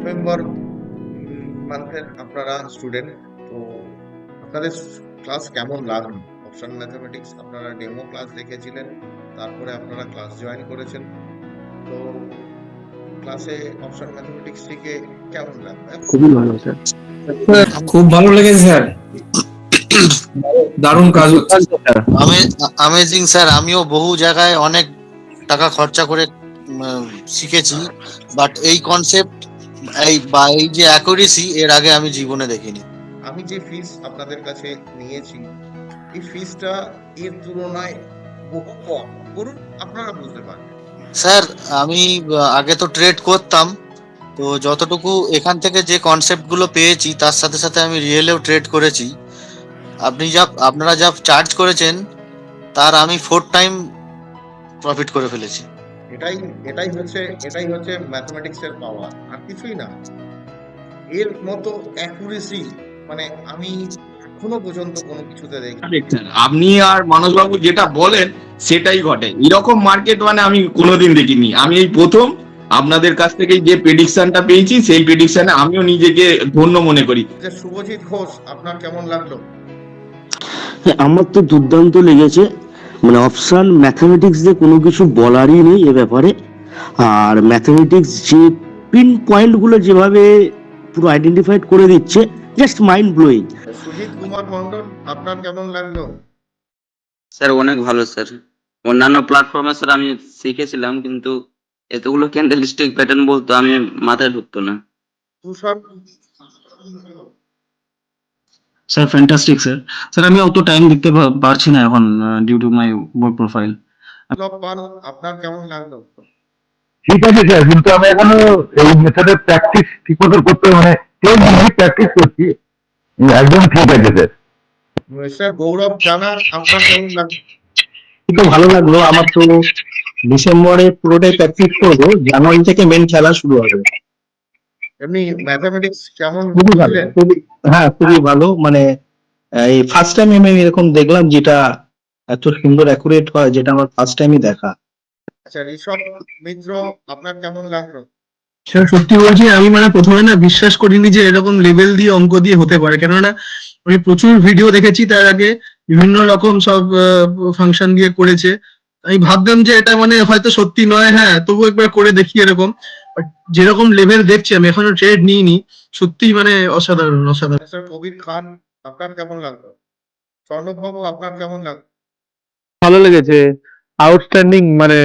November মান্থের আপনারা student, তো আপনাদের ক্লাস কেমন লাগলো? অপশন ম্যাথমেটিক্স আপনারা ডেমো ক্লাস দেখেছিলেন, তারপরে আপনারা ক্লাস জয়েন করেছেন। তো ক্লাসে অপশন ম্যাথমেটিক্স শিখে কেমন লাগলো? খুবই ভালো স্যার। খুব ভালো লেগেছে স্যার, দারুণ কাজ হচ্ছে। অ্যামেজিং স্যার, আমিও বহু জায়গায় অনেক টাকা খরচা করে শিখেছি, বাট এই কনসেপ্ট এই যে অ্যাকুরেসি এর আগে আমি জীবনে দেখিনি। আমি যে ফিস আপনাদের কাছে নিয়েছি, এই ফিসটা এর তুলনায় বহু কম, বলুন আপনারা বুঝতে পারবেন। স্যার আমি আগে তো ট্রেড করতাম, তো যতটুকু এখান থেকে যে কনসেপ্ট গুলো পেয়েছি তার সাথে সাথে আমি রিয়েলেও ট্রেড করেছি। আপনারা যা চার্জ করেছেন তার আমি 4 টাইম প্রফিট করে ফেলেছি। এটাই এটাই হচ্ছে ম্যাথমেটিক্স এর পাওয়ার, আর কিছুই না। এর মতো অ্যাকুরেসি মানে আমি এখনো পর্যন্ত কোনো কিছুতে দেখি। আপনি আর মানসবাবু যেটা বলেন সেটাই ঘটে। এরকম মার্কেট মানে আমি কোনোদিন দেখিনি। আমি এই প্রথম আপনাদের কাছ থেকে যে প্রেডিকশনটা পেয়েছি, সেই প্রেডিকশনে আমিও নিজেকে ধন্য মনে করি। যে শুভজিৎ ঘোষ, আপনার কেমন লাগলো? আমার তো দুর্দান্ত লেগেছে। মানে অপশন ম্যাথমেটিক্স যে কোনো কিছু বলারই নেই এ ব্যাপারে। আর ম্যাথমেটিক্স যে পিন পয়েন্ট গুলো যেভাবে পুরো আইডেন্টিফাইড করে দিচ্ছে, just mind blowing. Sujit Kumar Mondal, আপনার কেমন লাগলো? স্যার অনেক ভালো স্যার। অন্যান্য প্ল্যাটফর্মে স্যার আমি শিখেছিলাম, কিন্তু এতগুলো ক্যান্ডেলস্টিক প্যাটার্ন বলতো আমি মাথায় ঢুকতো না। Tushar, sir fantastic sir. Sir আমি অত টাইম দিতে পারছি না এখন due to my work profile. Pal, আপনার কেমন লাগলো? ঠিক আছে স্যার, কিন্তু আমি এখনো এই মেথডের প্র্যাকটিস ঠিক মতো করতে মানে প্র্যাকটিস করছি। একদম ঠিক আছে স্যার। স্যার গৌরব জানা, আপনার কেমন লাগলো? কিন্তু ভালো লাগলো। আমার তো ডিসেম্বরে পুরোটাই প্র্যাকটিস করবো, জানুয়ারি থেকে মেন খেলা শুরু হবে। এমনি ম্যাথমেটিক্স কেমন খুবই ভালো, বুঝলেন? হ্যাঁ খুবই ভালো। মানে এই ফার্স্ট টাইম আমি এরকম দেখলাম যেটা এত সুন্দর অ্যাকুরেট হয়, যেটা আমার ফার্স্ট টাইমই দেখা। আচ্ছা ঋষভ মিত্র, আপনার কেমন লাগলো? সেটা সত্যি বলছি, আমি মানে প্রথমে না বিশ্বাস করিনি যে এরকম লেভেল দিয়ে অঙ্ক দিয়ে হতে পারে, কেননা আমি প্রচুর ভিডিও দেখেছি তার আগে, বিভিন্ন রকম সব ফাংশন দিয়ে করেছে। আমি ভাবতাম যে এটা মানে হয়তো সত্যি নয়, হ্যাঁ তবু একবার করে দেখি এরকম। But যেরকম লেভেল দেখছি, আমি এখনো ট্রেড নিইনি, সত্যি মানে অসাধারণ অসাধারণ। স্যার কবির খান, আপনার কেমন লাগলো? স্বর্ণবাবু, আপনার কেমন লাগলো? ভালো লেগেছে, আউটস্ট্যান্ডিং। মানে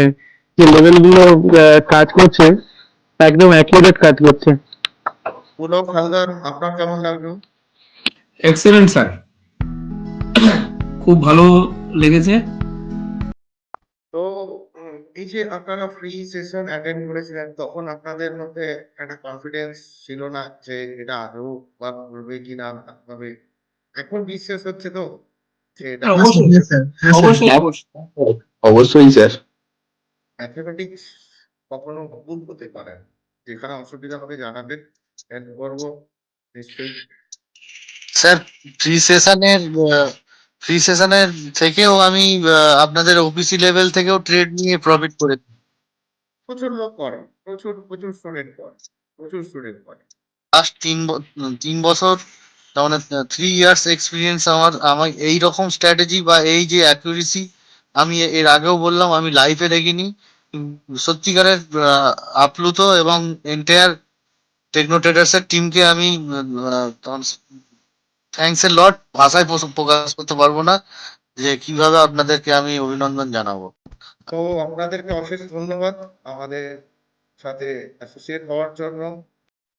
যে লেভেল গুলো কাজ করছে একদম অ্যাকুরেট কাজ করছে। পুলক হালদার, আপনার কেমন লাগলো? এক্সেলেন্ট স্যার, খুব ভালো লেগেছে। তো এই যে আপনারা ফ্রি সেশন অ্যাটেন্ড করেছিলেন, তখন আপনাদের মধ্যে একটা কনফিডেন্স ছিল না যে এটা আদৌ বা করবে কিনা ভাবে? এখন বিশ্বাস হচ্ছে তো যে এটা অবশ্যই স্যার, হ্যাঁ স্যার। অবশ্যই অবশ্যই। অবশ্যই স্যার। ম্যাথমেটিক্স কখনো ভুল হতে পারে না। যেখানে অসুবিধা হবে জানাবেন, হেল্প করবো নিশ্চয়ই। স্যার ফ্রি সেশনের থেকেও আমি আপনাদের ওপিসি লেভেল থেকেও ট্রেড নিয়ে প্রফিট করেছি। প্রচুর লোক করে, প্রচুর প্রচুর স্টুডেন্ট করে, প্রচুর স্টুডেন্ট করে। লাস্ট 3 বছর, তার মানে 3 ইয়ার্স এক্সপিরিয়েন্স আমার এই রকম স্ট্র্যাটেজি বা এই যে অ্যাকুরেসি আমি এর আগেও বললাম আমি লাইফে দেখিনি। সত্যিকারের আপ্লুত, এবং এন্টায়ার টেকনো ট্রেডার্স এর টিমকে আমি থ্যাঙ্কস এ লট, ভাষায় প্রকাশ করতে পারবো না যে কিভাবে আপনাদেরকে আমি অভিনন্দন জানাবো। তো আপনাদেরকে অশেষ ধন্যবাদ আমাদের সাথে অ্যাসোসিয়েট হওয়ার জন্য।